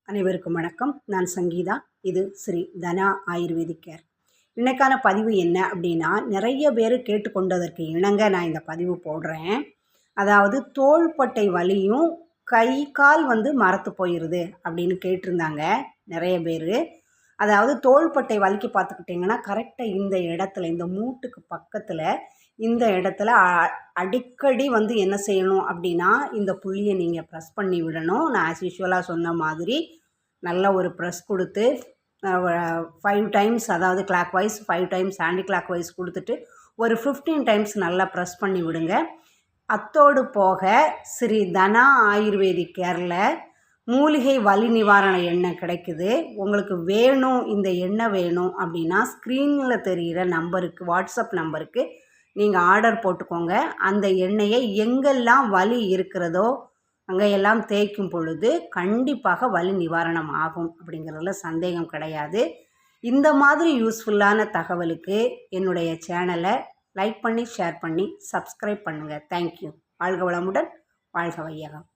அனைவருக்கும் வணக்கம். நான் சங்கீதா. இது ஸ்ரீ தனா ஆயுர்வேதிக் கேர். இன்னைக்கான பதிவு என்ன அப்படின்னா, நிறைய பேர் கேட்டுக்கொண்டதற்கு இணங்க நான் இந்த பதிவு போடுறேன். அதாவது தோள்பட்டை வலியும் கை கால் மரத்து போயிடுது அப்படின்னு கேட்டிருந்தாங்க நிறைய பேர். அதாவது தோள்பட்டை வலிக்கு பார்த்துக்கிட்டிங்கன்னா கரெக்டாக இந்த இடத்துல, இந்த மூட்டுக்கு பக்கத்தில் இந்த இடத்துல அடிக்கடி என்ன செய்யணும் அப்படின்னா, இந்த புள்ளியை நீங்கள் ப்ரெஸ் பண்ணி விடணும். நான் ஆஸ் யூஷுவலாக சொன்ன மாதிரி நல்ல ஒரு ப்ரெஸ் கொடுத்து 5 டைம்ஸ், அதாவது clockwise 5 times anticlockwise கொடுத்துட்டு ஒரு 15 டைம்ஸ் நல்லா ப்ரெஸ் பண்ணி விடுங்க. அத்தோடு போக ஸ்ரீ தனா ஆயுர்வேதிக் கேரில் மூலிகை வலி நிவாரண எண்ணெய் கிடைக்குது. உங்களுக்கு வேணும், இந்த எண்ணெய் வேணும் அப்படின்னா ஸ்க்ரீனில் தெரிகிற நம்பருக்கு, வாட்ஸ்அப் நம்பருக்கு நீங்கள் ஆர்டர் போட்டுக்கோங்க. அந்த எண்ணெயை எங்கெல்லாம் வலி இருக்கிறதோ அங்கெல்லாம் தேய்க்கும் பொழுது கண்டிப்பாக வலி நிவாரணம் ஆகும் அப்படிங்கிறதுல சந்தேகம் கிடையாது. இந்த மாதிரி யூஸ்ஃபுல்லான தகவலுக்கு என்னுடைய சேனலை லைக் பண்ணி, ஷேர் பண்ணி, சப்ஸ்கிரைப் பண்ணுங்கள். தேங்க்யூ. வாழ்க வளமுடன், வாழ்க வையகம்.